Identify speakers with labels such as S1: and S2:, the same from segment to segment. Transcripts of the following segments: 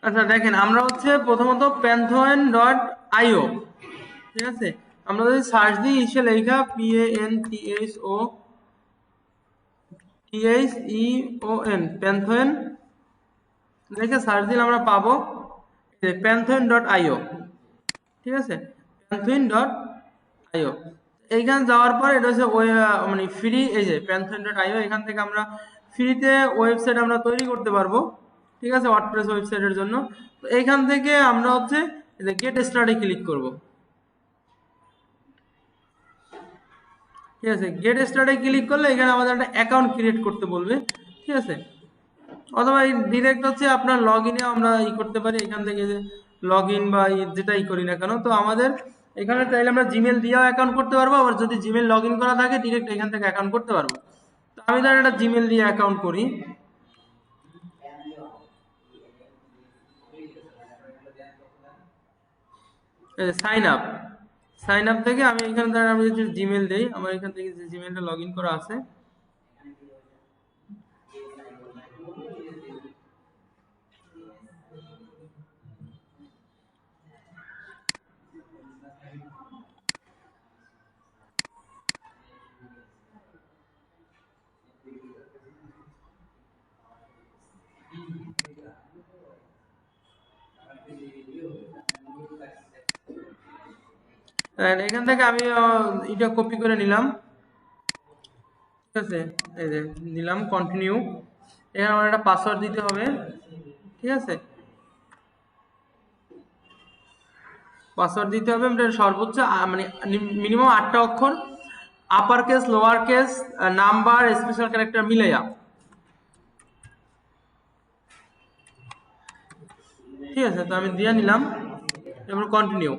S1: আচ্ছা দেখেন, আমরা হচ্ছে প্রথমত pantheon.io, ঠিক আছে। আমরা যদি সার্চ দিই ইসে লেখা PANTHON প্যান্থন লেখে সার্চ দিলে আমরা পাবো pantheon.io, ঠিক আছে। pantheon.io এইখানে যাওয়ার পর এটা হচ্ছে মানে ফ্রি, এই যে pantheon.io, এখান থেকে আমরা ফ্রিতে ওয়েবসাইট আমরা তৈরি করতে পারবো, ঠিক আছে, ওয়ার্ডপ্রেস ওয়েবসাইটের জন্য। তো এইখান থেকে আমরা হচ্ছে গেট স্টার্টে ক্লিক করব, ঠিক আছে। গেট স্টার্টে ক্লিক করলে এখানে আমাদের একটা অ্যাকাউন্ট ক্রিয়েট করতে বলবে, ঠিক আছে। অথবা ডিরেক্ট হচ্ছে আপনার লগ ইনে আমরা করতে পারি এখান থেকে, যে লগ ইন বা যেটাই করি না কেন। তো আমাদের এখানে চাইলে আমরা জিমেল দিয়েও অ্যাকাউন্ট করতে পারবো, আবার যদি জিমেল লগ ইন করা থাকে ডিরেক্ট এখান থেকে অ্যাকাউন্ট করতে পারবো। তো আমি ধর একটা জিমেল দিয়ে অ্যাকাউন্ট করি, সাইন আপ থেকে আমি এখানে ধরেন আমি যদি জিমেল দেই, আমার এখান থেকে যে জিমেলটা লগ ইন করা আছে, এখান থেকে আমি এটা কপি করে নিলাম, ঠিক আছে। এই যে নিলাম, কন্টিনিউ। এখানে আমার একটা পাসওয়ার্ড দিতে হবে, ঠিক আছে। পাসওয়ার্ড দিতে হবে সর্বোচ্চ মানে মিনিমাম 8টা অক্ষর, upper case, lower case, number, special character মিলাইয়া, ঠিক আছে। তো আমি দিয়ে নিলাম, এবার কন্টিনিউ।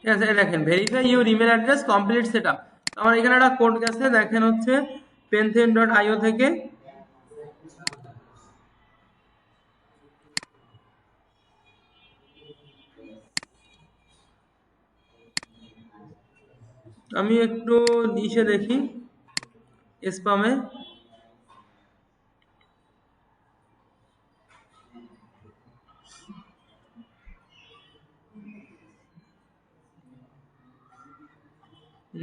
S1: ঠিক আছে, দেখেন verify your email address, complete setup. আমার এখানে একটা কোড গেছে, দেখেন হচ্ছে pantheon.io থেকে। আমি একটু ইসে দেখি স্পামে,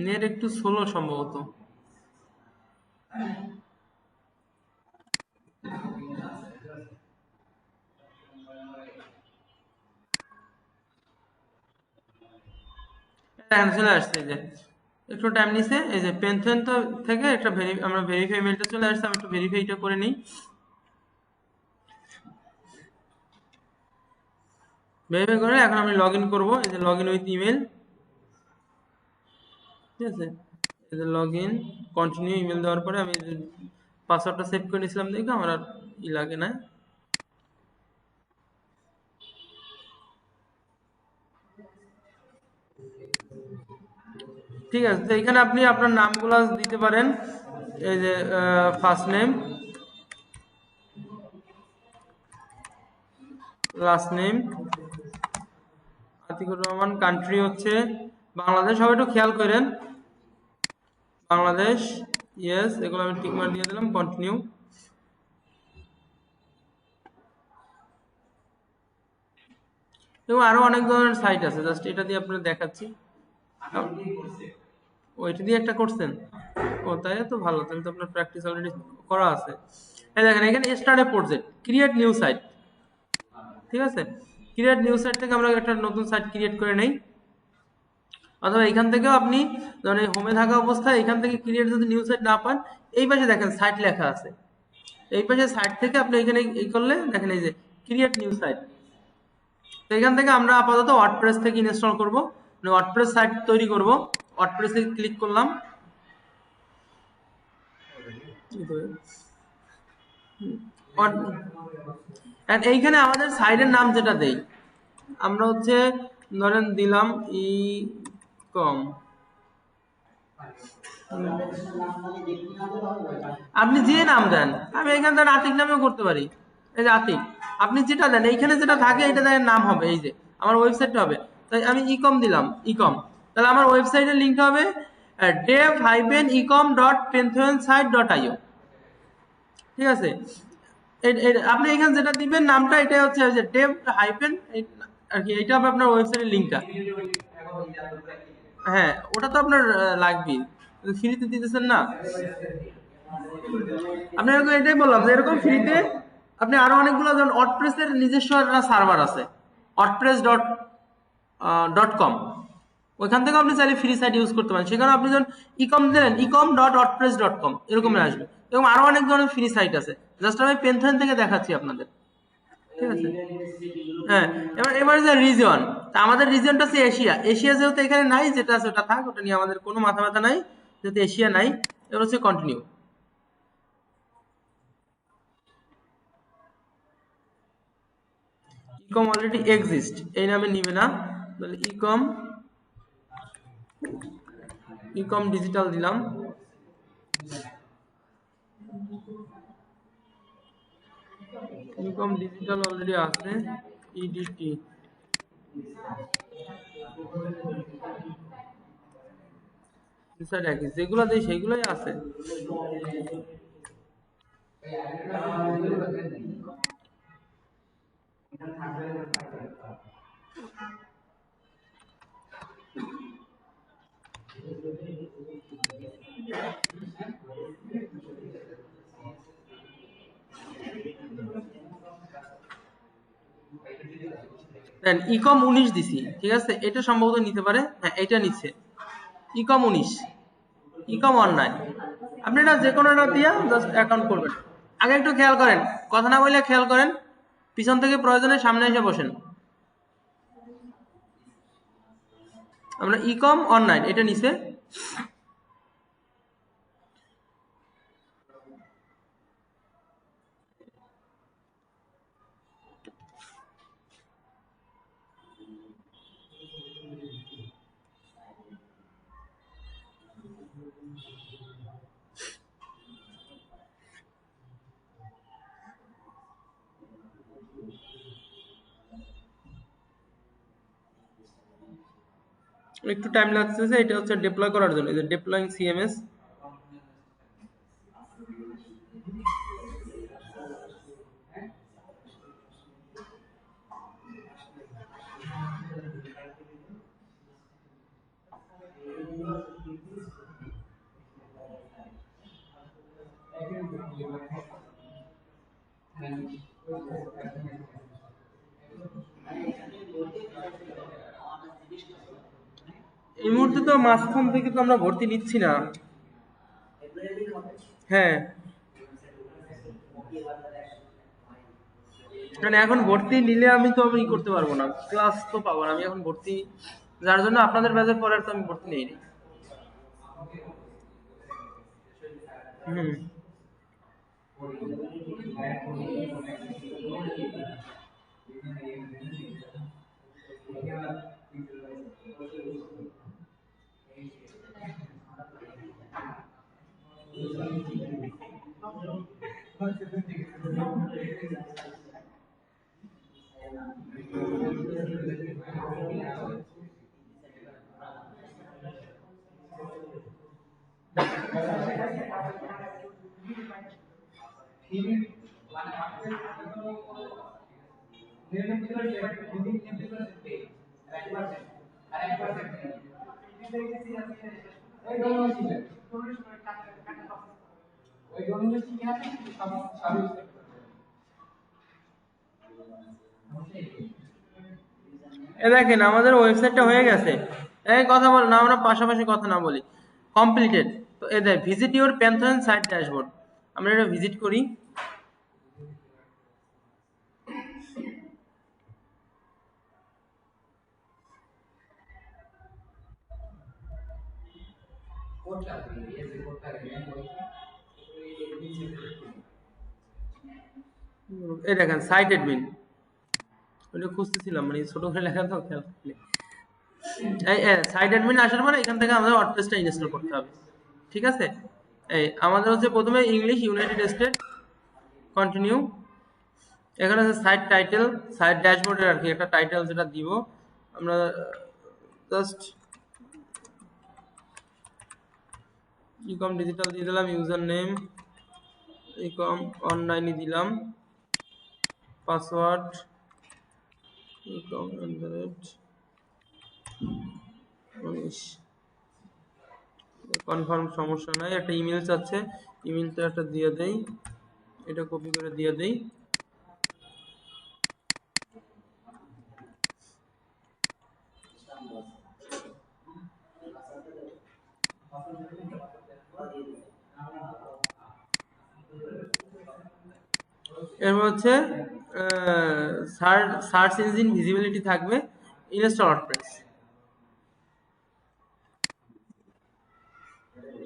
S1: নেট একটু স্লো সম্ভবত। দেখেন চলে আসছে, যে একটু টাইম নিছে। এই যে পেনথেন তো থেকে একটা আমরা ভেরিফাই মেলটা চলে আসছে, আমি একটু ভেরিফাইটা করে নিই। ভেরিফাই করে এখন আমি লগ ইন করবো, এই যে লগ ইন উইথ ইমেল, ঠিক আছে। এই যে লগ ইন, কন্টিনিউ। ইমেল দেওয়ার পরে আমি পাসওয়ার্ডটা সেভ করে নিয়েছিলাম, দেখে আমার আর লাগে না। ঠিক আছে, তো এখানে আপনি আপনার নামগুলো দিতে পারেন। এই যে first name, last name, Atikur Rahman, country হচ্ছে বাংলাদেশ, সবাই একটু খেয়াল করেন, বাংলাদেশ, ইয়েস, এগুলো আমি টিক মার্ক দিয়ে দিলাম, কন্টিনিউ। এবং আরো অনেক ধরনের সাইট আছে, জাস্ট এটা দিয়ে আপনাদের দেখাচ্ছি। ও এটা দিয়ে একটা করছেন, ও তাই তো ভালো, তাহলে তো আপনার প্র্যাকটিস অলরেডি করা আছে। এই দেখেন এখানে start a project, create new site, ঠিক আছে। ক্রিয়েট নিউ সাইট থেকে আমরা একটা নতুন সাইট ক্রিয়েট করে নেই, অথবা এখান থেকেও আপনি ধরেন হোমে থাকা অবস্থায় এখান থেকে ক্রিয়েট যদি নিউ সাইট না পান, এই পাশে দেখেন সাইট লেখা আছে, এই পাশে সাইট থেকে আপনি এখানে এই করলে দেখেন এই যে ক্রিয়েট নিউ সাইট। তো এখান থেকে আমরা আপাতত ওয়ার্ডপ্রেস থেকে ইনস্টল করব, মানে ওয়ার্ডপ্রেস সাইট তৈরি করব। ওয়ার্ডপ্রেসে ক্লিক করলাম, এইখানে আমাদের সাইটের নাম যেটা দেই, আমরা হচ্ছে ধরেন দিলাম ই কম। আপনি যে নাম দেন, আমি এখানে ধরেন আতিক নামেও করতে পারি, এই যে আতিক। আপনি যেটা দেন এইখানে যেটা থাকে এটা দেন নাম হবে, এই যে আমার ওয়েবসাইটটা হবে। তাই আমি ই কম দিলাম, ই কম, তাহলে আমার ওয়েবসাইটের লিঙ্ক হবে dev-ecom.pantheonsite.io, ঠিক আছে। আপনি এখানে যেটা দিবেন নামটা, এটা হচ্ছে যে dev হাইফেন আর কি, এটা হবে আপনার ওয়েবসাইটের লিংকটা। হ্যাঁ, ওটা তো আপনার লাগবেই, ফ্রিতে দিতেছেন না আপনি। এরকম এটাই বললাম যে এরকম ফ্রিতে আপনি আরো অনেকগুলো, যেমন ওয়ার্ডপ্রেসের নিজস্ব একটা সার্ভার আছে, wordpress.com, ওইখান থেকে আপনি চাইলে ফ্রি সাইট ইউজ করতে পারেন। সেখানে আপনি যখন ইকম দিলেন ecom.wordpress.com এরকম আসবে। এরকম আরো অনেক ধরনের ফ্রি সাইট আছে, জাস্ট আমি পেনথন থেকে দেখাচ্ছি আপনাদের, ঠিক আছে। হ্যাঁ, এবার যে রিজন, তা আমাদের রিজনটা হচ্ছে এশিয়া। এশিয়া যেহেতু এখানে নাই, যেটা আছে ওটা থাক, ওটা নিয়ে আমাদের কোনো মাথা ব্যথা নাই, যেহেতু এশিয়া নাই। এবার হচ্ছে কন্টিনিউ। ইকম অলরেডি এক্সিস্ট এই নামে নিবে না, তাহলে ইকম ডিজিটাল দিলাম। ইকম ডিজিটাল অলরেডি আছে, ইডিটি যেগুলো দেয় সেগুলোই আছে। দেন ইকম 19 দিছি, ঠিক আছে, এটা সম্ভবত নিতে পারে। হ্যাঁ, এটা নিচ্ছে ইকম 19, ইকম অনলাইন। আপনি এটা যে কোনো একটা দিয়া জাস্ট অ্যাকাউন্ট করবেন। আগে একটু খেয়াল করেন, কথা না বললে খেয়াল করেন, পিছন থেকে প্রয়োজনে সামনে এসে বসেন। আমরা ইকম অনলাইন এটা নিছে। একটু টাইম লাগতেছে, এটা হচ্ছে ডিপ্লয় করার জন্য, এই যে ডিপ্লয়িং সিএমএস। এই মুহূর্তে তো মাঝখান থেকে তো আমরা ভর্তি নিচ্ছি না। হ্যাঁ, কারণ এখন ভর্তি নিলে আমি তো আমি করতে পারবো না, ক্লাস তো পাবো না আমি এখন ভর্তি, যার জন্য আপনাদের ব্যাচের পরে তো আমি ভর্তি নেই। হুম, এ দেখেন আমাদের ওয়েবসাইটটা হয়ে গেছে। এই কথা বল না, আমরা পাশাপাশি কথা না বলি। কমপ্লিটেড। তো এই দেখ, ভিজিট ইউর প্যান্থন সাইট ড্যাশবোর্ড, আমরা এটা ভিজিট করি। এই দেখেন সাইট অ্যাডমিন, ওটা খুঁজতেছিলাম, মানে ছোট করে লেখা তো খেয়াল করলে। এই সাইট অ্যাডমিন আসার পরে এখান থেকে আমাদের ওয়ার্ডপ্রেসটা ইনস্টল করতে হবে, ঠিক আছে। এই আমাদের হচ্ছে প্রথমে ইংলিশ ইউনাইটেড স্টেট, কন্টিনিউ। এখানে আছে সাইট টাইটেল, সাইট ড্যাশবোর্ডের আর কি একটা টাইটেল যেটা দিব আমরা, জাস্ট ইকম ডিজিটাল দিয়ে দিলাম, ইউজার নেম ইকম অনলাইনে দিলাম, পাসওয়ার্ড ইকম @19। কনফার্ম, সমস্যা নাই। একটা ইমেল চাচ্ছে, ইমেলটা একটা দিয়ে দেই, এটা কপি করে দিয়ে দেই। এরপর হচ্ছে সার্চ ইঞ্জিন ভিজিবিলিটি থাকবে, ইনস্টল ওয়ার্ডপ্রেস।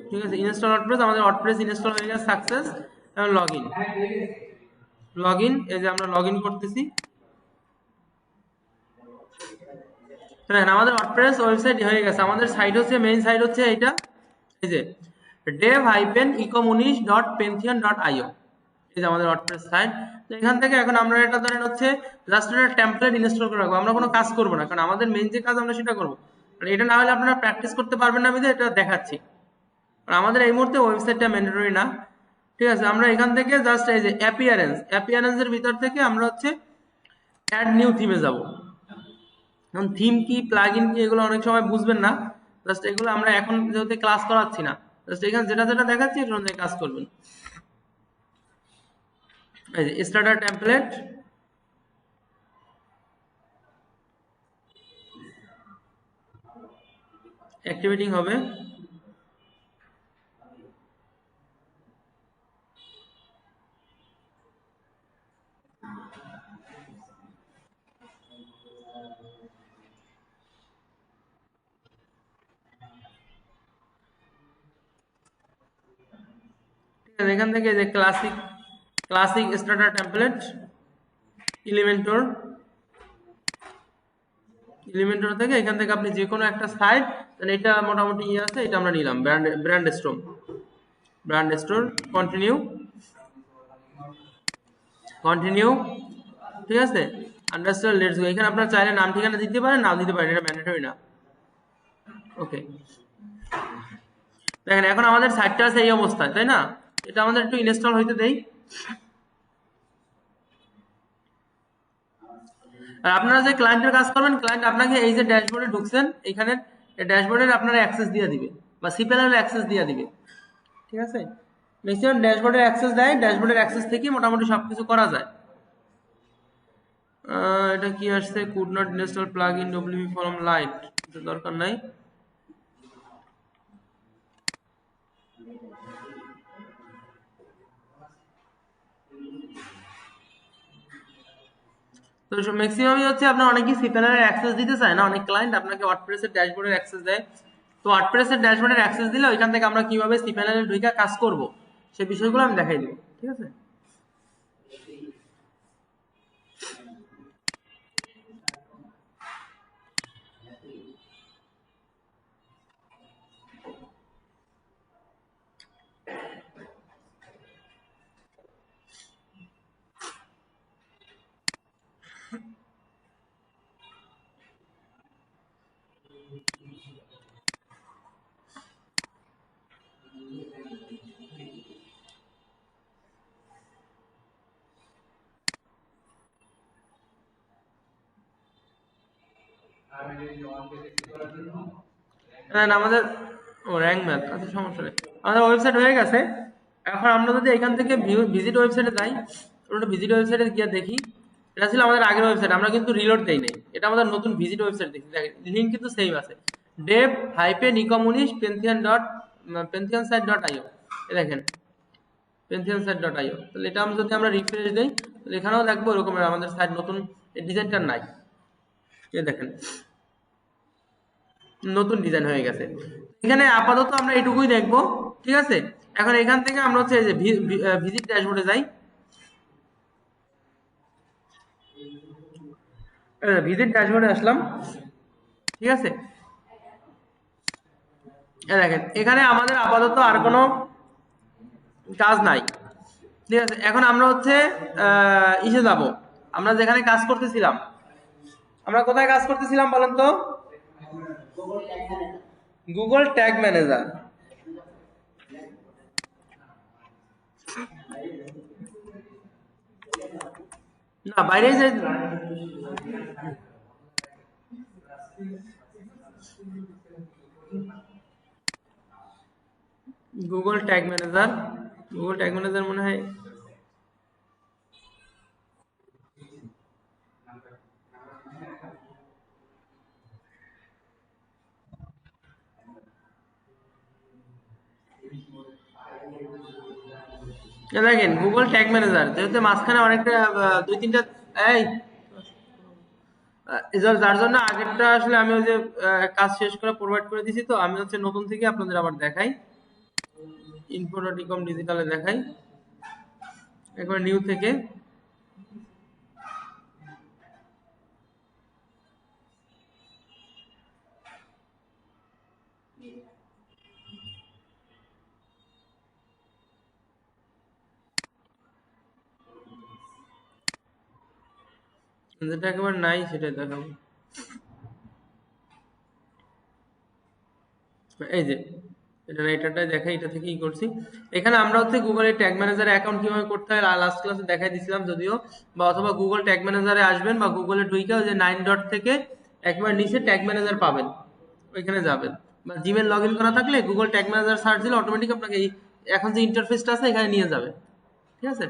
S1: ঠিক আছে, ইনস্টল ওয়ার্ডপ্রেস, আমাদের ওয়ার্ডপ্রেস ইনস্টল হয়ে গেছে সাকসেস। এবং লগইন, এই যে আমরা লগইন করতেছি। দেখেন আমাদের ওয়ার্ডপ্রেস ওয়েবসাইট হয়ে গেছে। আমাদের সাইট হচ্ছে, মেইন সাইট হচ্ছে এইটা, এই যে dev-ecommunish.pantheon.io, এই যে আমাদের ওয়ার্ডপ্রেস সাইট। তো এখান থেকে এখন আমরা এটা ধরেন হচ্ছে জাস্ট একটা টেমপ্লেট ইনস্টল করে রাখবো, আমরা কোনো কাজ করব না, কারণ আমাদের মেইন যে কাজ আমরা সেটা করব। আর এটা না হলে আপনারা প্র্যাকটিস করতে পারবেন না, আমি এটা দেখাচ্ছি। আর আমাদের এই মুহূর্তে ওয়েবসাইটটা ম্যান্ডেটরি না। ঠিক আছে, আমরা এখান থেকে জাস্ট এই যে অ্যাপিয়ারেন্সের ভিতর থেকে আমরা হচ্ছে অ্যাড নিউ থিমে যাব। এখন থিম কি, প্লাগইন কি, এগুলো অনেক সময় বুঝবেন না। জাস্ট এগুলো আমরা এখন যেহেতু ক্লাস করাচ্ছি না, জাস্ট এখানে যেটা যেটা দেখাচ্ছি এটা অনুযায়ী কাজ করবেন। এই যে স্টার্টার টেমপ্লেট, অ্যাক্টিভেটিং হবে। ঠিক আছে, এখান থেকে যে ক্লাসিক স্টার্টার টেমপ্লেট, এলিমেন্টর থেকে এখান থেকে আপনি যে কোনো একটা সাইট, তাহলে এটা মোটামুটি ইয়ে আছে, এটা আমরা নিলাম ব্র্যান্ড স্টোর। কন্টিনিউ। ঠিক আছে, আন্ডারস্ট্যান্ড, লেটস গো। এখানে আপনারা চাইলে নাম ঠিকানা দিতে পারেন, নাও দিতে পারেন, এটা ম্যান্ডেটরি না। ওকে, দেখেন এখন আমাদের সাইটটা আছে এই অবস্থায়, তাই না? এটা আমাদের একটু ইনস্টল হইতে দেই। আর আপনারা যে ক্লায়েন্টের কাজ করবেন, ক্লায়েন্ট আপনাকে এই যে ড্যাশবোর্ডে ঢুকছেন, এখানে ড্যাশবোর্ডের আপনারা অ্যাক্সেস দিয়ে দিবে, বা সিপ্যানেলের অ্যাক্সেস দিয়ে দিবে। ঠিক আছে, ম্যাক্সিমাম ড্যাশবোর্ডের অ্যাক্সেস দেয়, ড্যাশবোর্ডের অ্যাক্সেস থেকে মোটামুটি সবকিছু করা যায়। এটা কি আসছে, could not install plugin WP form light, এটা দরকার নাই। তো ম্যাক্সিমামই হচ্ছে আপনার অনেকেই সিপ্যানেলের অ্যাক্সেস দিতে চায় না, অনেক ক্লায়েন্ট আপনাকে ওয়ার্ডপ্রেসের ড্যাশবোর্ডের অ্যাক্সেস দেয়। তো ওয়ার্ডপ্রেসের ড্যাশবোর্ডের অ্যাক্সেস দিলে ওইখান থেকে আমরা কিভাবে সিপ্যানেলে ঢুকে কাজ করব সেই বিষয়গুলো আমি দেখাই দেব। ঠিক আছে, আমাদের র্যাঙ্ক ম্যাথ, আচ্ছা সমস্যা নেই, আমাদের ওয়েবসাইট হয়ে গেছে। এখন আমরা যদি এখান থেকে ভিজিট ওয়েবসাইটে যাই, আমরা ভিজিট ওয়েবসাইটে গিয়ে দেখি। এটা ছিল আমাদের আগের ওয়েবসাইট, আমরা কিন্তু রিলোড দেই নাই, এটা আমাদের নতুন ভিজিট ওয়েবসাইট। দেখি দেখেন লিঙ্ক কিন্তু সেম আছে, dev-ecomunish-pantheon.io, দেখেন pantheonsite.io। তাহলে এটা আমরা যদি আমরা রিফ্রেশ দেই, তাহলে এখানেও দেখবো এরকমের আমাদের সাইট নতুন, ডিজাইনটা নাই, এই দেখেন নতুন ডিজাইন হয়ে গেছে। এখানে আপাতত আমরা এটুকুই দেখবো। ঠিক আছে, এখন এখান থেকে আমরা হচ্ছে যে ভিজিট ড্যাশবোর্ডে যাই। ভিজিট ড্যাশবোর্ডে আসলাম। ঠিক আছে, দেখেন এখানে আমাদের আপাতত আর কোনো কাজ নাই। ঠিক আছে, এখন আমরা হচ্ছে ইসে যাব, আমরা যেখানে কাজ করতেছিলাম, আমরা কোথায় কাজ করতেছিলাম বলেন তো? Google tag manager. না বাইরেই যাই। Google tag manager, Google tag manager মনে হয় দেখেন গুগল ট্যাগ ম্যানেজার যেহেতু মাঝখানে অনেকটা দুই তিনটা এই যার জন্য আগেরটা আসলে আমি ওই যে কাজ শেষ করে প্রোভাইড করে দিছি, তো আমি হচ্ছে নতুন থেকে আপনাদের আবার দেখাই, ইনফোডটিকম ডিজিটালে দেখাই একবার নিউ থেকে। যেটা একেবারে নাই সেটাই দেখাবো। এই যে এটা এটাটাই দেখাই, এটা থেকেই করছি। এখানে আমরা হচ্ছে গুগলের ট্যাগ ম্যানেজারে অ্যাকাউন্ট কিভাবে করতে হয় লাস্ট ক্লাসে দেখাই দিয়েছিলাম যদিও, বা অথবা গুগল ট্যাগ ম্যানেজারে আসবেন বা গুগলে ঢুকে ওই যে 9 ডট থেকে একবার নিচে ট্যাগ ম্যানেজার পাবেন, ওইখানে যাবেন। বা জিমেল লগ ইন করা থাকলে গুগল ট্যাগ ম্যানেজার সার্চ দিলে অটোমেটিক আপনাকে এই এখন যে ইন্টারফেসটা আছে এখানে নিয়ে যাবে, ঠিক আছে।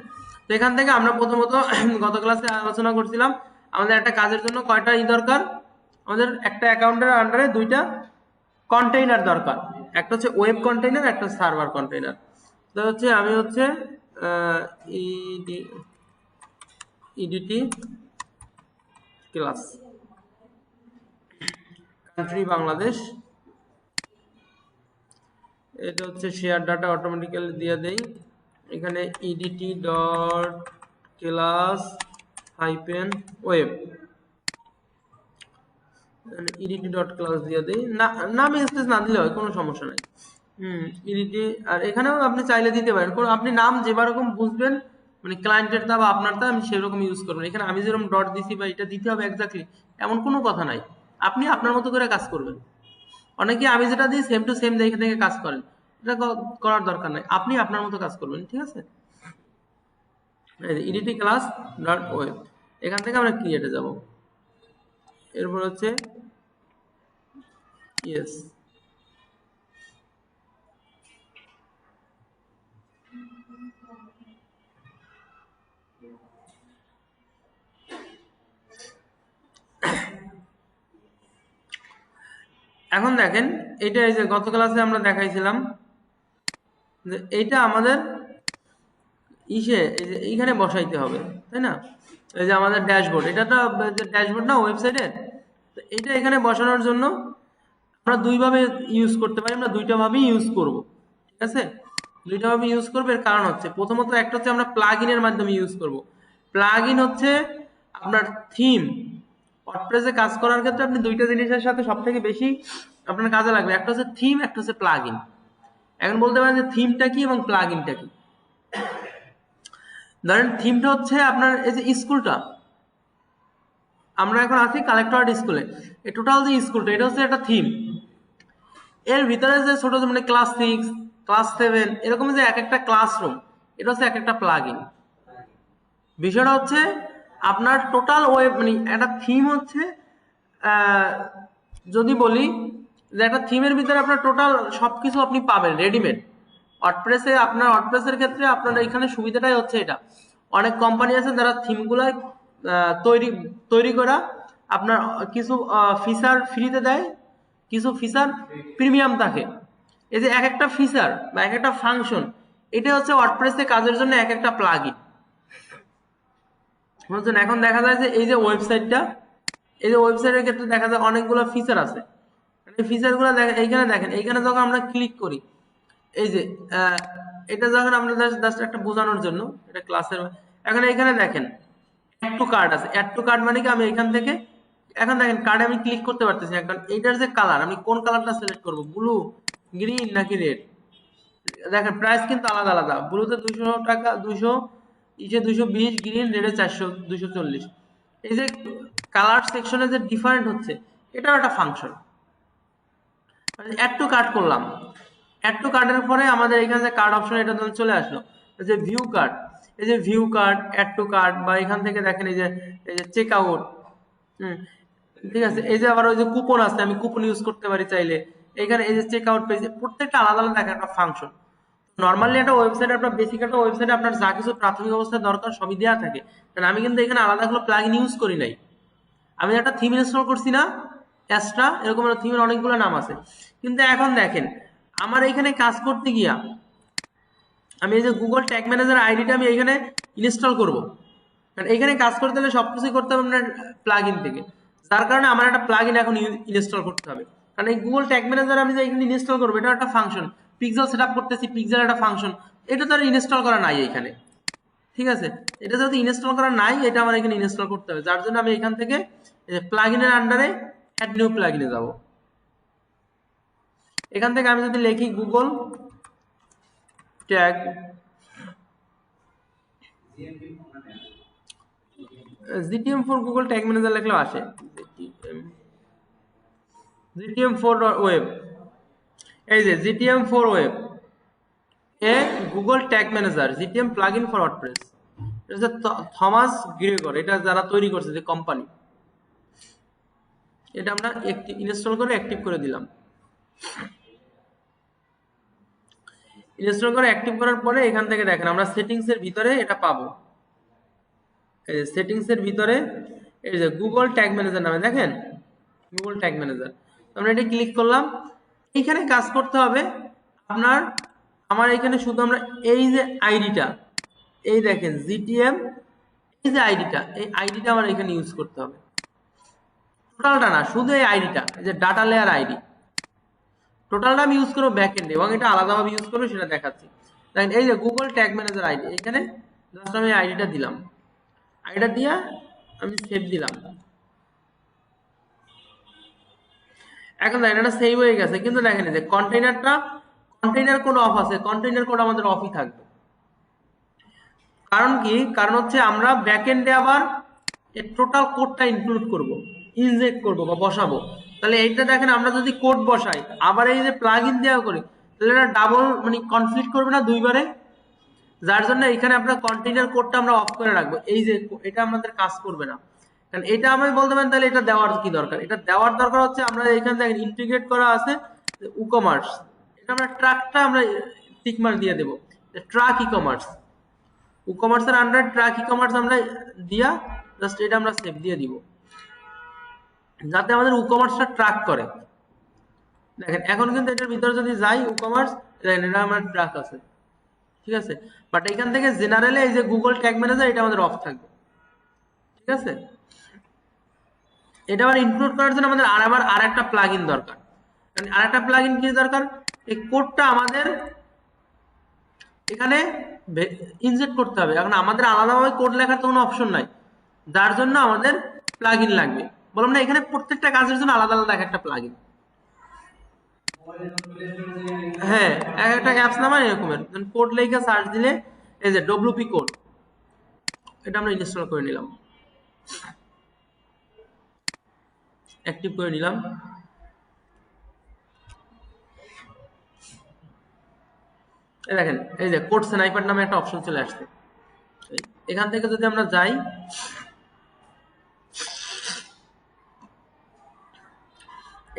S1: তো এখান থেকে আমরা প্রথমত গত ক্লাসে আলোচনা করছিলাম আমাদের একটা কাজের জন্য কয়টা দরকার, আমাদের একটা অ্যাকাউন্টের আন্ডারে দুইটা কন্টেইনার দরকার, একটা হচ্ছে ওয়েব কন্টেইনার, একটা সার্ভার কন্টেইনার। তো হচ্ছে আমি হচ্ছে ইডিটি ক্লাস, কান্ট্রি বাংলাদেশ, এটা হচ্ছে শেয়ার ডাটা অটোমেটিক্যালি দিয়ে দেই। এখানে ইডিটি dot class hyphen web, ইডিটি dot class দিয়ে দিই, নাম স্পেস না দিলে হয় কোনো সমস্যা নাই। ইডিটি, আর এখানেও আপনি চাইলে দিতে পারেন, আপনি নাম যেরকম বুঝবেন মানে ক্লায়েন্টের তা বা আপনার তা আমি সেরকম ইউজ করবেন। এখানে আমি যেরকম ডট দিছি বা এটা দিতে হবে এক্স্যাক্টলি এমন কোনো কথা নাই, আপনি আপনার মতো করে কাজ করবেন। অনেকে আমি যেটা দিই সেম টু সেম দেখে দেখে কাজ করেন, এটা করার দরকার নাই, আপনি আপনার মতো কাজ করবেন, ঠিক আছে। ইডিটি ক্লাস ডট ওয়েব, এখান থেকে আমরা ক্রিয়েটে যাব, এরপর হচ্ছে ইয়েস। এখন দেখেন এটা এই যে গত ক্লাসে আমরা দেখাইছিলাম যে এইটা আমাদের ইসে এই যে এইখানে বসাইতে হবে, তাই না। এই যে আমাদের ড্যাশবোর্ড, এটা তো ড্যাশবোর্ড না ওয়েবসাইটের, তো এটা এখানে বসানোর জন্য আমরা দুইভাবে ইউজ করতে পারি, আমরা দুইটা ভাবেই ইউজ করব, ঠিক আছে। দুইটা ভাবে ইউজ করব, এর কারণ হচ্ছে প্রথমত একটা হচ্ছে আমরা প্লাগ ইনের মাধ্যমে ইউজ করব। প্লাগ ইন হচ্ছে আপনার থিম, ওয়ার্ডপ্রেসে কাজ করার ক্ষেত্রে আপনি দুইটা জিনিসের সাথে সব থেকে বেশি আপনার কাজে লাগবে, একটা হচ্ছে থিম, একটা হচ্ছে প্লাগ ইন। এখন বলতে পারেন যে থিমটা কি এবং প্লাগ ইনটা কি। ধরেন থিমটা হচ্ছে আপনার এই যে স্কুলটা, আমরা এখন আছি কালেক্টরেট স্কুলে, এই টোটাল যে স্কুলটা এটা হচ্ছে একটা থিম। এর ভিতরে যে ছোট মানে ক্লাস 6 ক্লাস 7 এরকম যে এক একটা ক্লাসরুম, এটা হচ্ছে এক একটা প্লাগ ইন। বিষয়টা হচ্ছে আপনার টোটাল ওয়েব মানে একটা থিম হচ্ছে যদি বলি যে একটা থিমের ভিতরে আপনার টোটাল সবকিছু আপনি পাবেন রেডিমেড। ওয়ার্ডপ্রেসে আপনার ওয়ার্ডপ্রেসের ক্ষেত্রে আপনার এখানে সুবিধাটাই হচ্ছে এটা, অনেক কোম্পানি আছে যারা থিমগুলাই তৈরি তৈরি করা আপনার কিছু ফিচার ফ্রিতে দেয়, কিছু ফিচার প্রিমিয়াম থাকে। এই যে এক একটা ফিচার বা এক একটা ফাংশন, এটা হচ্ছে ওয়ার্ডপ্রেসে কাজের জন্য এক একটা প্লাগইন। বুঝছেন, এখন দেখা যায় যে এই যে ওয়েবসাইটটা, এই যে ওয়েবসাইটের ক্ষেত্রে দেখা যায় অনেকগুলো ফিচার আছে, এই ফিচারগুলো দেখেন এইখানে, দেখেন এইখানে যখন আমরা ক্লিক করি এই যে এটা যখন আমরা জাস্ট একটা বোঝানোর জন্য এটা ক্লাসের, এখন এখানে দেখেন অ্যাড টু কার্ড আছে। অ্যাড টু কার্ড মানে কি আমি এখান থেকে এখন দেখেন কার্ডে আমি ক্লিক করতে পারতেছি, এখন এইটার যে কালার আমি কোন কালারটা সিলেক্ট করব, ব্লু, গ্রিন নাকি রেড। দেখেন প্রাইস কিন্তু আলাদা আলাদা, ব্লুতে 200 টাকা, 200, ইসে 220, গ্রিন রেডে 400, 240। এই যে কালার সেকশনে যে ডিফারেন্ট হচ্ছে, এটাও একটা ফাংশন। অ্যাড টু কার্ড করলাম, অ্যাড টু কার্ডের পরে আমাদের এখানে যে কার্ড অপশন এটা চলে আসলো, যে ভিউ কার্ড। এই যে view cart, add to cart, বা এখান থেকে দেখেন এই যে চেক আউট। ঠিক আছে, এই যে আবার ওই যে কুপন আছে, আমি কুপন ইউজ করতে পারি চাইলে। এখানে এই যে চেক আউট পেজ, প্রত্যেকটা আলাদা আলাদা দেখেন একটা ফাংশন। নর্মালি একটা ওয়েবসাইট, আপনার বেসিক একটা ওয়েবসাইটে আপনার যা কিছু প্রাথমিক অবস্থায় দরকার সবই দেওয়া থাকে। কারণ আমি কিন্তু এখানে আলাদা কোনো প্লাগইন ইউজ করি নাই। আমি একটা থিম ইনস্টল করছি না, অ্যাস্ট্রা, এরকম থিমের অনেকগুলো নাম আছে। কিন্তু এখন দেখেন আমার এখানে কাজ করতে গিয়া আমি এই যে গুগল ট্যাগ ম্যানেজার আইডিটা আমি এখানে ইনস্টল করব। কারণ এখানে কাজ করতে হলে সবকিছুই করতে হবে আপনার প্লাগইন থেকে। যার কারণে আমার একটা প্লাগইন এখন ইনস্টল করতে হবে। কারণ এই গুগল ট্যাগ ম্যানেজার আমি যে এখানে ইনস্টল করবো, এটা একটা ফাংশন। পিক্সেল সেটআপ করতেছি, পিক্সেল একটা ফাংশন, এটা তো আর ইনস্টল করা নাই এখানে। ঠিক আছে, এটা যেহেতু ইনস্টল করা নাই, এটা আমার এখানে ইনস্টল করতে হবে। যার জন্য আমি এখান থেকে প্লাগইনের আন্ডারে অ্যাড নিউ প্লাগইনে যাব। এখান থেকে আমি যদি লিখি Google tag GTM4 Google tag manager লিখলেও আসে। GTM4 ওয়েব, এই যে GTM4 ওয়েব এ Google tag manager GTM plugin for WordPress. এটা হচ্ছে থমাস গ্রেগর, এটা যারা তৈরি করছে যে কোম্পানি। এটা আমরা ইনস্টল করে অ্যাক্টিভ করে দিলাম। ইনস্টল করে অ্যাক্টিভ করার পরে এখান থেকে দেখেন আমরা সেটিংস এর ভিতরে এটা পাবো। এই যে সেটিংস এর ভিতরে এই যে গুগল ট্যাগ ম্যানেজার নামে দেখেন, গুগল ট্যাগ ম্যানেজার। আমরা এটা ক্লিক করলাম। এইখানে কাজ করতে হবে আপনার, আমার এখানে শুধু আমরা এই যে আইডিটা, এই দেখেন জিটিএম, এই যে আইডিটা, এই আইডিটা আমার এখানে ইউজ করতে হবে। টোটালটা না, শুধু এই আইডিটা, এই যে ডাটা লেয়ার আইডি, টোটালটা আমি ইউজ করবো ব্যাকএন্ডে, এবং এটা আলাদাভাবে ইউজ করবো সেটা দেখাচ্ছি। দেখেন এই যে গুগল ট্যাগ ম্যানেজার আইডি, এখানে জাস্ট আমি আইডিটা দিলাম, আইডিটা দিয়ে আমি সেভ দিলাম। এখন দেখেন এটা সেভ হয়ে গেছে, কিন্তু দেখেন যে কন্টেইনার কোড অফ আছে, কন্টেইনার কোড আমাদের অফই থাকবে। কারণ কি, কারণ হচ্ছে আমরা ব্যাকএন্ডে আবার এর টোটাল কোডটা ইনক্লুড করব, ইনজেক্ট করব বা বসাবো। তাহলে এইটা দেখেন আমরা যদি কোড বসাই আবার এই যে প্লাগইন দেওয়া করি, তাহলে এটা ডাবল মানে কনফ্লিক্ট করবে না দুইবারে। যার জন্য এখানে আপনার কন্টেইনার কোডটা আমরা অফ করে রাখবো, এই যে এটা আমাদের কাজ করবে না। কারণ এটা আমি বলতে পারেন তাহলে এটা দেওয়ার কি দরকার, এটা দেওয়ার দরকার হচ্ছে আমরা এখানে দেখেন ইন্টিগ্রেট করা আছে ই-কমার্স, এটা আমরা ট্রাকটা আমরা টিক মার্ক দিয়ে দেব, ট্রাক ই-কমার্স, ই-কমার্সের আন্ডার ট্রাক ই-কমার্স আমরা দিয়া জাস্ট এটা আমরা সেভ দিয়ে দিব, যাতে আমাদের ই-কমার্সটা ট্র্যাক করে। দেখেন এখন কিন্তু এটার ভিতরে যদি যাই ই-কমার্স, দেখেন এটা আমার ট্র্যাক আছে। ঠিক আছে, বাট এখান থেকে জেনারেলে এই যে গুগল ট্যাগ ম্যানেজার এটা আমাদের অফ থাকবে। ঠিক আছে, এটা আবার ইনক্লুড করার জন্য আমাদের আর একটা প্লাগইন দরকার। আর একটা প্লাগইন কি দরকার, এই কোডটা আমাদের এখানে ইনজেক্ট করতে হবে। এখন আমাদের আলাদাভাবে কোড লেখার তো কোনো অপশন নাই, যার জন্য আমাদের প্লাগইন লাগবে। বললাম না এখানে প্রত্যেকটা কাজের জন্য আলাদা আলাদা একটা প্লাগইন। হ্যাঁ, এক একটা অ্যাপস নাম এরকমের কোড লেখা সার্চ দিলে এই যে ডব্লিউপি কোড, এটা আমরা ইনস্টল করে নিলাম, অ্যাক্টিভ করে নিলাম। এই দেখেন এই যে কোড স্নাইপার নামে একটা অপশন চলে আসছে। এখান থেকে যদি আমরা যাই,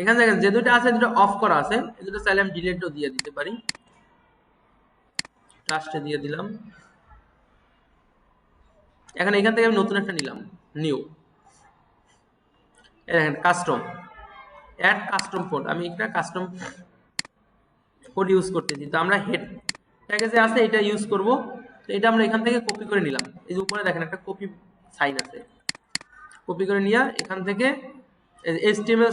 S1: এখানে দেখেন যে দুটো আছে দুটো অফ করা আছে, এই দুটো চাইলে আমি ডিলিটও দিয়ে দিতে পারি, লাস্টে দিয়ে দিলাম। এখন এখান থেকে আমি নতুন একটা নিলাম, নিউ, এই দেখেন কাস্টম, অ্যাড কাস্টম কোড, আমি একটা কাস্টম কোড ইউজ করতেছি। তো আমরা হেড ট্যাগে যে আছে এটা ইউজ করব, তো এটা আমরা এখান থেকে কপি করে নিলাম। এই যে উপরে দেখেন একটা কপি সাইন আছে, কপি করে নিয়ে এখান থেকে HTML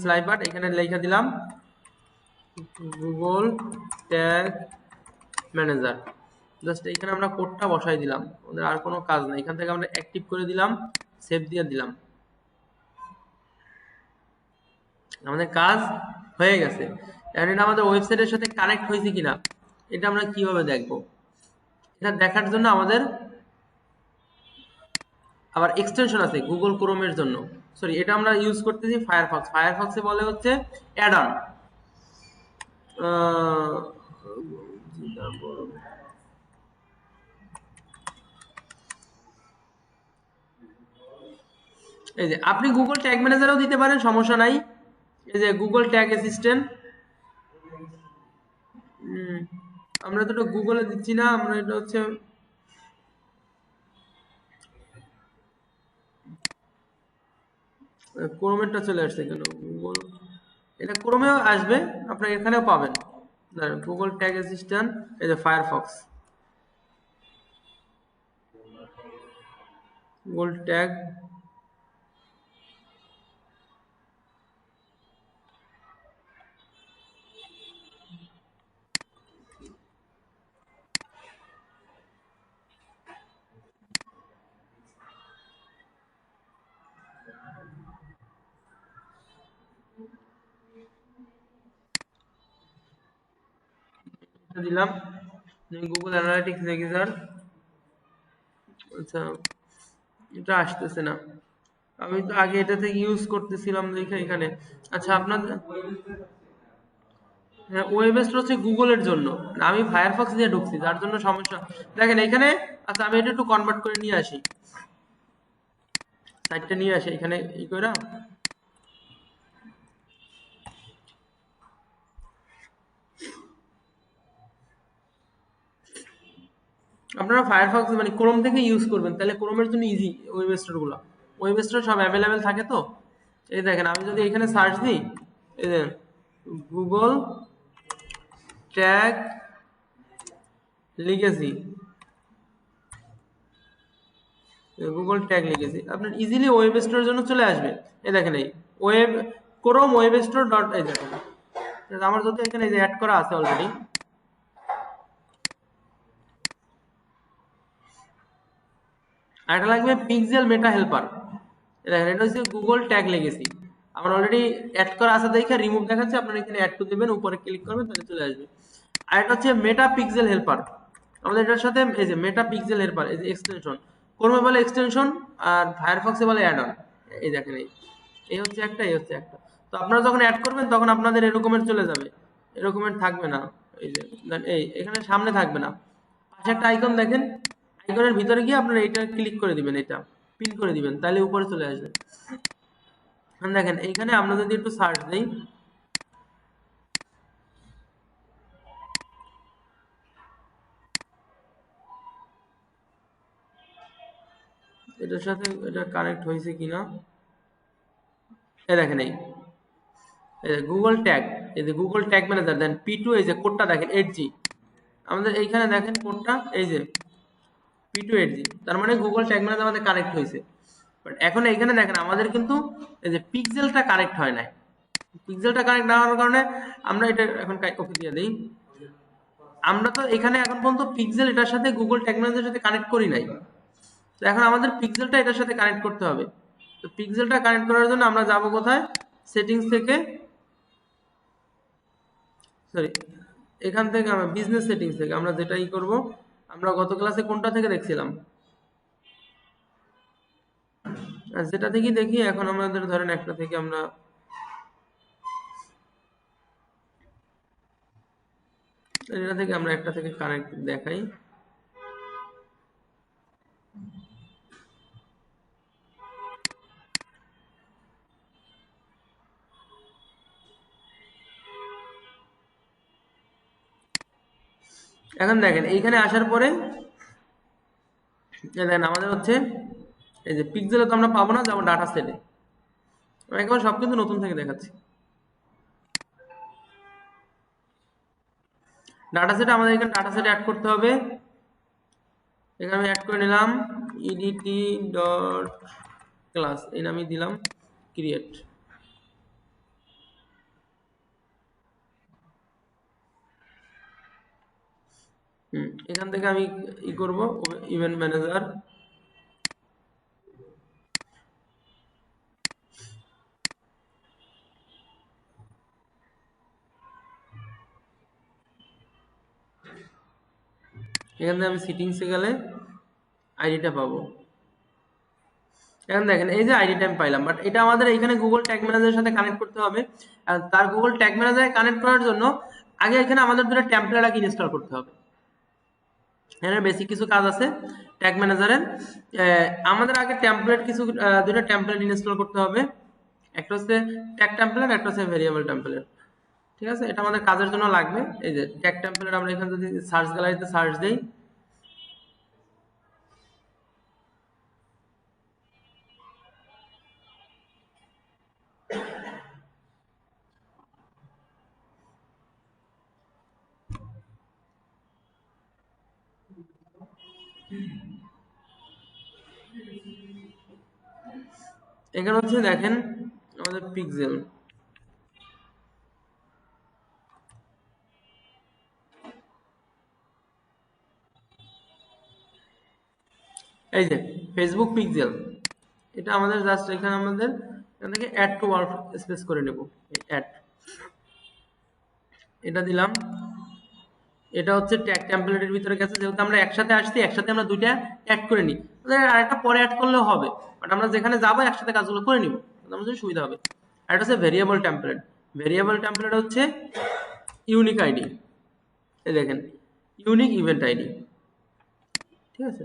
S1: স্নাইপার এখানে লেখা দিলাম গুগল ট্যাগ ম্যানেজার। জাস্ট এখানে আমরা কোডটা বসাই দিলাম, আমাদের আর কোনো কাজ নাই। এখান থেকে আমরা অ্যাক্টিভ করে দিলাম, সেভ দিয়ে দিলাম, আমাদের কাজ হয়ে গেছে। এখন এটা আমাদের ওয়েবসাইটের সাথে কানেক্ট হয়েছে কিনা এটা আমরা কিভাবে দেখবো, এটা দেখার জন্য আমাদের আবার এক্সটেনশন আছে গুগল ক্রোমের জন্য। সরি, এটা আমরা ইউজ করতেছি ফায়ারফক্সে বলে হচ্ছে অ্যাড অন। এই যে আপনি গুগল ট্যাগ ম্যানেজারও দিতে পারেন, সমস্যা নাই। এই যে গুগল ট্যাগ অ্যাসিস্ট্যান্ট, আমরা তো গুগলে দিচ্ছি না, আমরা এটা হচ্ছে ক্রোমেরটা চলে আসছে কেন গুগল, এটা ক্রোমেও আসবে, আপনার এখানেও পাবেন গুগল ট্যাগ অ্যাসিস্ট্যান্ট। এই যে ফায়ারফক্স, গুগল ট্যাগ, দিলাম গুগল অ্যানালিটিক্স দেখি স্যার। আচ্ছা, এটা আসতেছে না, আমি তো আগে এটা থেকে ইউজ করতেছিলাম দেখে এখানে। আচ্ছা আপনাদের ওয়েব স্টোর হচ্ছে গুগলের জন্য, আমি ফায়ারফক্স দিয়ে ঢুকছি যার জন্য সমস্যা। দেখেন এখানে, আচ্ছা আমি এটা একটু কনভার্ট করে নিয়ে আসি, সাইটটা নিয়ে আসি এখানে ই করে। আপনারা ফায়ারফক্স মানে ক্রোম থেকে ইউজ করবেন, তাহলে ক্রোমের জন্য ইজি ওয়েব স্টোরগুলো। ওয়েব স্টোর সব অ্যাভেলেবেল থাকে তো। এই দেখেন আমি যদি এখানে সার্চ দিই, এই দেখেন গুগল ট্যাগ লিখেছি, গুগল ট্যাগ লিখেছি, আপনার ইজিলি ওয়েব স্টোরের জন্য চলে আসবে। এই দেখেন এই web Chrome web store dot, এই দেখেন আমার যদি এখানে অ্যাড করা আছে অলরেডি। আর এটা লাগবে পিক্সেল মেটা হেল্পার, দেখেন এটা হচ্ছে গুগল ট্যাগ লেগেসি, আমার অলরেডি অ্যাড করা আছে দেখে রিমুভ দেখাচ্ছে, আপনারা এখানে অ্যাড টু দিবেন, উপরে ক্লিক করবেন তাহলে চলে আসবে। আর এটা হচ্ছে মেটা পিক্সেল হেল্পার, আমাদের এটার সাথে এই যে মেটা পিক্সেল হেল্পার, এই যে এক্সটেনশন, ক্রোমে বলে এক্সটেনশন আর ফায়ারফক্সে বলে অ্যাড অন। এই দেখেন এই হচ্ছে একটা, এই হচ্ছে একটা। তো আপনারা যখন অ্যাড করবেন তখন আপনাদের এরকমের চলে যাবে, এরকমের থাকবে না। এই যে এই এখানে সামনে থাকবে না, পাশে একটা আইকন দেখেন, আইকনের ভিতরে গিয়ে আপনারা এটা ক্লিক করে দিবেন, এটা পিন করে দিবেন, তাহলে উপরে চলে আসবে। দেখেন এইখানে আমরা যদি একটু সার্চ দিই, এটার সাথে এটা কানেক্ট হয়েছে কিনা, এই দেখেন এই গুগল ট্যাগ, এই যে গুগল ট্যাগ ম্যানেজার দেন P2, এই যে কোডটা দেখেন 8G, আমাদের এইখানে দেখেন কোডটা এই যে P2 8G, তার মানে গুগল ট্যাগ ম্যানেজার আমাদের কানেক্ট হয়েছে। বাট এখন এইখানে দেখেন আমাদের কিন্তু এই যে পিক্সেলটা কানেক্ট হয় নাই, পিক্সেলটা কানেক্ট না হওয়ার কারণে আমরা এটা এখন ওকে দিয়ে দিই। আমরা তো এখানে এখন পর্যন্ত পিক্সেল এটার সাথে গুগল ট্যাগ ম্যানেজারের সাথে কানেক্ট করি নাই, তো এখন আমাদের পিক্সেলটা এটার সাথে কানেক্ট করতে হবে। তো পিক্সেলটা কানেক্ট করার জন্য আমরা যাব কোথায়, সেটিংস থেকে, সরি এখান থেকে আমরা বিজনেস সেটিংস থেকে আমরা যেটাই করব, আমরা গত ক্লাসে কোনটা থেকে দেখছিলাম, যেটা থেকেই দেখি, এখন আমাদের ধরেন একটা থেকে আমরা এটা থেকে আমরা একটা থেকে কানেক্ট দেখাই। এখন দেখেন এইখানে আসার পরে দেখেন আমাদের হচ্ছে এই যে পিক্সেলে তো আমরা পাবো না, যাবো ডাটা সেটে, আমি একবার সব কিন্তু নতুন থেকে দেখাচ্ছি। ডাটা সেটে আমাদের এখানে ডাটা সেটে অ্যাড করতে হবে, এখানে আমি অ্যাড করে নিলাম edt ডট ক্লাস, এই নামই দিলাম ক্রিয়েট। এখান থেকে আমি ই করব ইভেন্ট ম্যানেজার, এখান থেকে আমি সেটিংসে গেলে আইডিটা পাবো। এখন দেখেন এই যে আইডিটা আমি পাইলাম, বাট এটা আমাদের এখানে গুগল ট্যাগ ম্যানেজারের সাথে কানেক্ট করতে হবে। আর তার গুগল ট্যাগ ম্যানেজারে কানেক্ট করার জন্য আগে এখানে আমাদের দুটো টেমপ্লেট আগে ইনস্টল করতে হবে। এখানে বেসিক কিছু কাজ আছে ট্যাগ ম্যানেজারের। আমাদের আগে টেমপ্লেট কিছু দুটো টেমপ্লেট ইনস্টল করতে হবে, একটা হচ্ছে ট্যাগ টেমপ্লেট, একটা হচ্ছে ভেরিয়েবল টেমপ্লেট। ঠিক আছে, এটা আমাদের কাজের জন্য লাগবে। এই যে ট্যাগ টেমপ্লেট আমরা এখানে যদি সার্চ গ্যালারিতে সার্চ দেই, এখানে হচ্ছে দেখেন আমাদের পিক্সেল, এই যে ফেসবুক পিক্সেল, এটা আমাদের জাস্ট এখানে আমাদের এখান থেকে অ্যাড টু ওয়ার্ক স্পেস করে নেব। অ্যাড, এটা দিলাম। এটা হচ্ছে ট্যাগ টেমপ্লেটের ভিতরে গেছে, যেহেতু আমরা একসাথে আসছি একসাথে আমরা দুইটা অ্যাড করে নিই, আরেকটা পরে অ্যাড করলেও হবে, বাট আমরা যেখানে যাবো একসাথে কাজগুলো করে নিব, আমাদের সুবিধা হবে। আর এটা হচ্ছে ভেরিয়েবল টেমপ্লেট। ভেরিয়েবল টেমপ্লেট হচ্ছে ইউনিক আইডি, এই দেখেন ইউনিক ইভেন্ট আইডি। ঠিক আছে,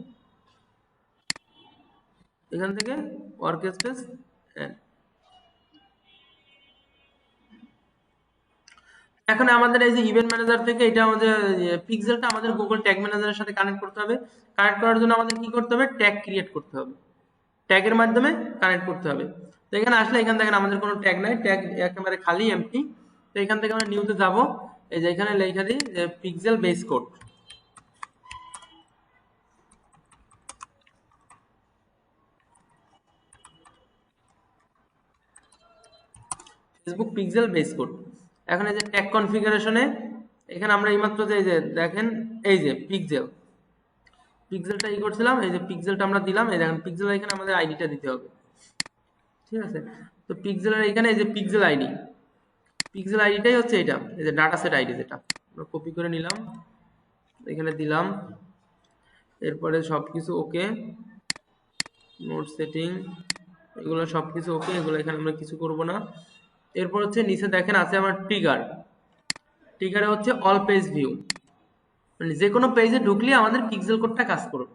S1: এখান থেকে ওয়ার্ক স্পেস এখন আমাদের এই যে ইভেন্ট ম্যানেজার থেকে এটা আমাদের পিক্সেলটা আমাদের গুগল ট্যাগ ম্যানেজারের সাথে কানেক্ট করতে হবে। কানেক্ট করার জন্য আমাদের কি করতে হবে, ট্যাগ ক্রিয়েট করতে হবে, ট্যাগের মাধ্যমে কানেক্ট করতে হবে। তো এখানে আসলে এখান থেকে আমাদের কোনো ট্যাগ নাই, ট্যাগ একেবারে খালি এমটি। তো এখান থেকে আমরা নিউতে যাব, এই যে এখানে লেখা দিই যে pixel base code, Facebook pixel base code. এখন এই যে ট্যাগ কনফিগারেশনে এখানে আমরা এইমাত্র যে এই যে দেখেন এই যে পিক্সেল, পিক্সেলটা ই করছিলাম, এই যে পিক্সেলটা আমরা দিলাম, এই দেখেন পিক্সেল, এখানে আমাদের আইডিটা দিতে হবে। ঠিক আছে, তো পিক্সেলের এখানে এই যে পিক্সেল আইডি, পিক্সেল আইডিটাই হচ্ছে এটা, এই যে ডাটা সেট আইডি, যেটা আমরা কপি করে নিলাম, এখানে দিলাম। এরপরে সবকিছু ওকে, নোট সেটিং এগুলো সবকিছু ওকে, এগুলো এখানে আমরা কিছু করব না। এরপর হচ্ছে নিচে দেখেন আছে আমার ট্রিগার, ট্রিগারে হচ্ছে অল পেজ ভিউ, মানে যে কোনো পেজে ঢুকলে আমাদের পিক্সেল কোডটা কাজ করবে,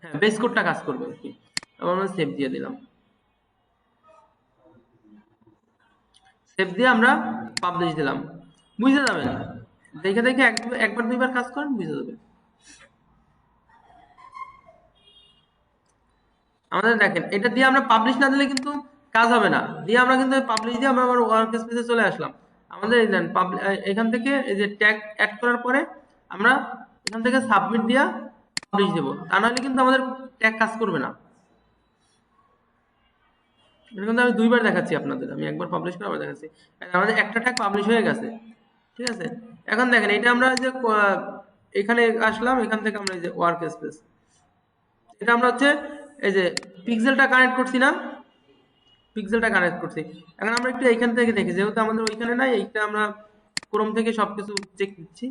S1: হ্যাঁ বেস কোডটা কাজ করবে আর কি। আমরা সেভ দিয়ে দিলাম, সেভ দিয়ে আমরা পাবলিশ দিলাম, বুঝতে যাবেন, দেখে দেখে একবার দুইবার কাজ করেন বুঝে যাবে। আমাদের দেখেন এটা দিয়ে আমরা পাবলিশ না দিলে কিন্তু কাজ হবে না, দিয়ে আমরা কিন্তু পাবলিশ দিয়ে আমরা আবার ওয়ার্ক স্পেসে চলে আসলাম। আমাদের এই দেন এখান থেকে এই যে ট্যাগ অ্যাড করার পরে আমরা এখান থেকে সাবমিট দিয়া পাবলিশ দেব, তা নাহলে কিন্তু আমাদের ট্যাগ কাজ করবে না। এটা কিন্তু আমি দুইবার দেখাচ্ছি আপনাদের, আমি একবার পাবলিশ করে আবার দেখাচ্ছি। আমাদের একটা ট্যাগ পাবলিশ হয়ে গেছে। ঠিক আছে, এখন দেখেন এটা আমরা যে এখানে আসলাম, এখান থেকে আমরা এই যে ওয়ার্ক স্পেস, এটা আমরা হচ্ছে এই যে পিক্সেলটা কানেক্ট করছি না, পিক্সেলটা কানেক্ট করছি। এখন আমরা একটু এইখান থেকে দেখি, যেহেতু আমাদের ওইখানে নাই, এইটা আমরা ক্রোম থেকে সবকিছু চেক দিচ্ছি।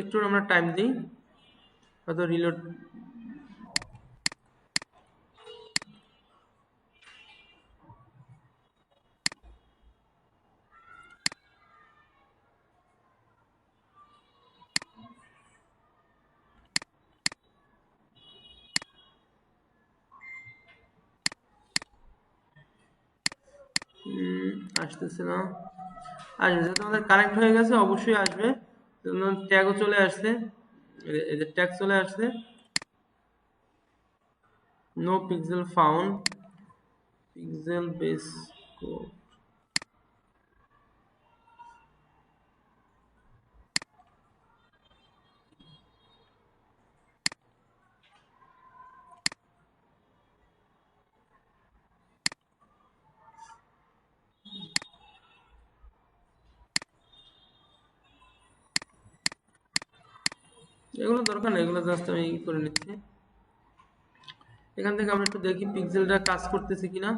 S1: একটু আমরা টাইম দিই, হয়তো রিলোড। আসতেছে না, আসবে, যেহেতু আমাদের কানেক্ট হয়ে গেছে অবশ্যই আসবে। ট্যাগও চলে আসছে, এই যে ট্যাগ চলে আসছে, no pixel found, pixel base code. এগুলো দরকার নেই, এগুলো জাস্ট আমি করে নিচ্ছি। এখান থেকে আমরা একটু দেখি পিক্সেলটা কাজ করতেছে কিনা।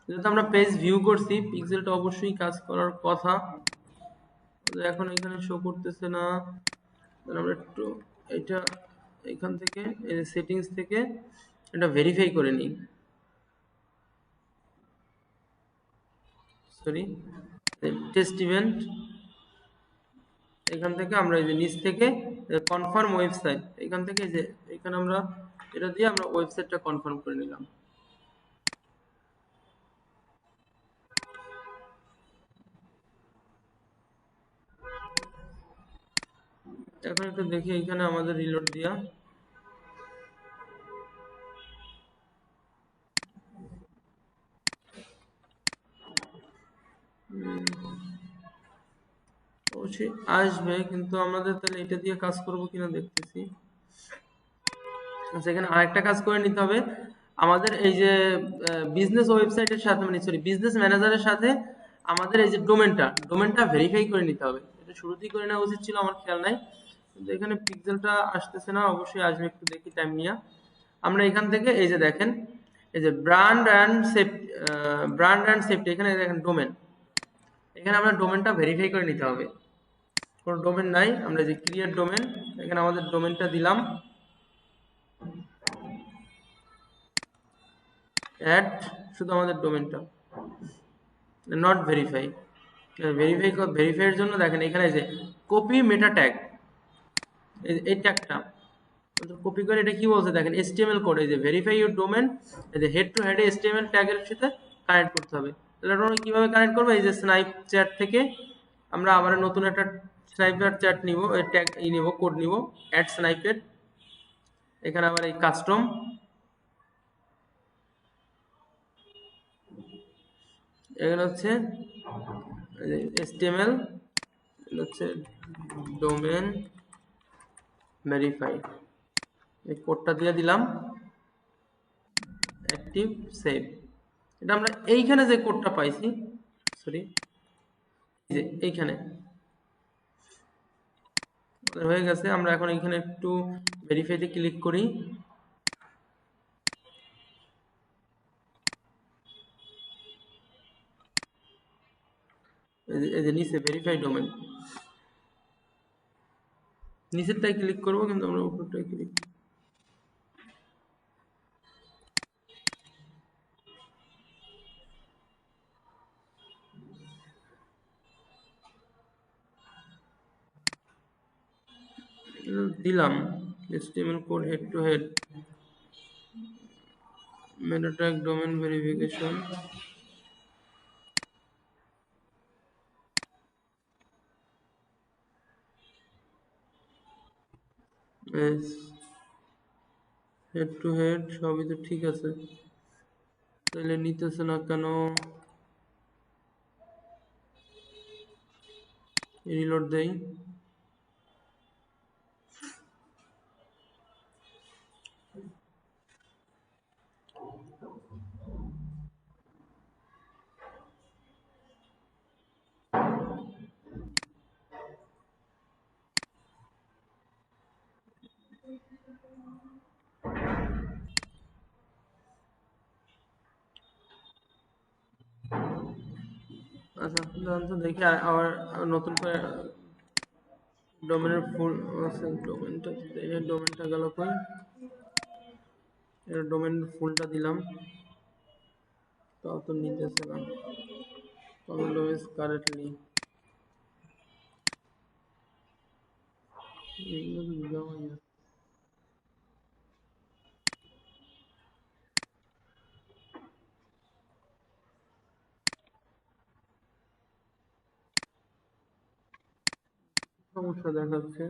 S1: যেহেতু আমরা পেজ ভিউ করছি, পিক্সেলটা অবশ্যই কাজ করার কথা, এখন এখানে শো করতেছে না। আমরা একটু এটা এখান থেকে সেটিংস থেকে এটা ভেরিফাই করে নিই, সরি টেস্ট ইভেন্ট, এখান থেকে আমরা এই যে নিচ থেকে কনফার্ম ওয়েবসাইট, এখান থেকে এই যে এখানে আমরা এটা দিয়ে আমরা ওয়েবসাইটটা কনফার্ম করে নিলাম। এখন একটু দেখি এখানে আমাদের রিলোড দিয়া অবশ্যই আসবে, কিন্তু আমাদের তাহলে এটা দিয়ে কাজ করব কিনা দেখতেছি। আচ্ছা, এখানে আরেকটা কাজ করে নিতে হবে আমাদের, এই যে বিজনেস ওয়েবসাইটের সাথে, মানে সরি বিজনেস ম্যানেজারের সাথে আমাদের এই যে ডোমেনটা ভেরিফাই করে নিতে হবে। এটা শুরুতেই করে নেওয়া উচিত ছিল, আমার খেয়াল নাই, কিন্তু এখানে পিক্সেলটা আসতেছে না, অবশ্যই আসবে, একটু দেখি টাইম নিয়ে। আমরা এখান থেকে এই যে দেখেন, এই যে ব্র্যান্ড অ্যান্ড সেফটি, এখানে দেখেন ডোমেন, এখানে আমরা ডোমেনটা ভেরিফাই করে নিতে হবে। কোনো ডোমেন নাই, আমরা যে ক্রিয়েট ডোমেন, এখানে আমাদের ডোমেনটা দিলাম, অ্যাড, শুধু আমাদের ডোমেনটা নট ভেরিফাই। ভেরিফাইয়ের জন্য দেখেন এখানে যে কপি মেটা ট্যাগ, এই ট্যাগটা কপি করে, এটা কি বলছে দেখেন HTML কোড, এই যে ভেরিফাই ইউর ডোমেন, এই যে হেড টু হেডে HTML ট্যাগের সাথে কানেক্ট করতে হবে। তাহলে আমরা কিভাবে কানেক্ট করবো, এই যে স্ন্যাপচ্যাট থেকে আমরা আবার নতুন একটা স্ন্যাপচ্যাট নিব, ট্যাগ নিব, কোড নিব, অ্যাড স্ন্যাপচ্যাট, এখানে আবার এই কাস্টম, এখানে হচ্ছে HTML, হচ্ছে ডোমেন ভেরিফাই, এই কোডটা দিয়ে দিলাম, অ্যাক্টিভ সেভ। এটা আমরা এইখানে যে কোডটা পাইছি, সরি যে এইখানে হয়ে গেছে। আমরা এখন এইখানে একটু ভেরিফাইতে ক্লিক করি, এই যে নিচে ভেরিফাই ডোমেন, নিচেরটাই ক্লিক করবো, কিন্তু আমরা উপরটাই ক্লিক, দিলাম HTML code head to head, meta tag, domain verification, head to head, সবই তো ঠিক আছে, তাহলে নিতেছে না কেন? রিলোড দেই, আচ্ছা দাঁড়ান তো দেখি, আবার নতুন করে ডোমেনের ফুল আছে, ডোমেনটা ডোমেনটা গেল কই, এটা ডোমেন ফুলটা দিলাম, তাও তো নিতেছে না, কমেন্ট ডোমেন কারেক্টলি, এগুলো তো দিলাম না। সমস্যা দেখাচ্ছে,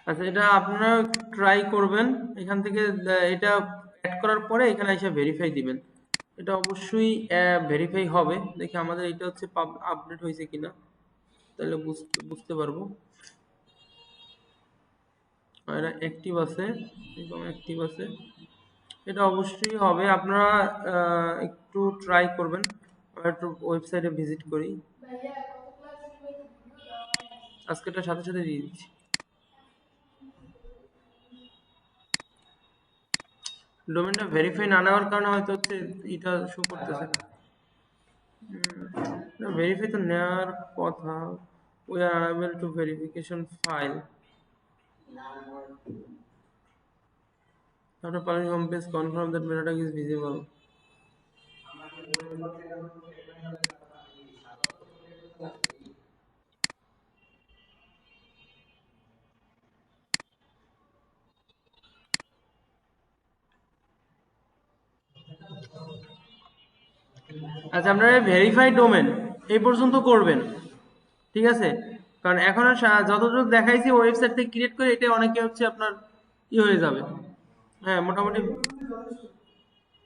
S1: আচ্ছা এটা আপনারা ট্রাই করবেন, এখান থেকে এটা অ্যাড করার পরে এখানে এসে ভেরিফাই দিবেন, এটা অবশ্যই ভেরিফাই হবে। দেখি আমাদের এটা হচ্ছে আপডেট হয়েছে কিনা, তাহলে বুঝতে পারবো। এটা অ্যাক্টিভ আছে, একদম অ্যাক্টিভ আছে, এটা অবশ্যই হবে। আপনারা একটু ট্রাই করবেন, আমরা একটু ওয়েবসাইটে ভিজিট করি, আজকেরটার সাথে সাথে দিয়ে দিচ্ছি। ডোমেনটা ভেরিফাই না নেওয়ার কারণে হয়তো হচ্ছে এটা শো করতেছে না। ভেরিফাই তো নেওয়ার কথা। We are unable to verification file after publishing home page confirm that meta tag is visible. আচ্ছা, আপনারা ভেরিফাইড ডোমেন এই পর্যন্ত করবেন, ঠিক আছে? কারণ এখন আর যতটুকু দেখাইছি ওয়েবসাইট থেকে ক্রিয়েট করে এটা অনেকে হচ্ছে আপনার হয়ে যাবে। হ্যাঁ, মোটামুটি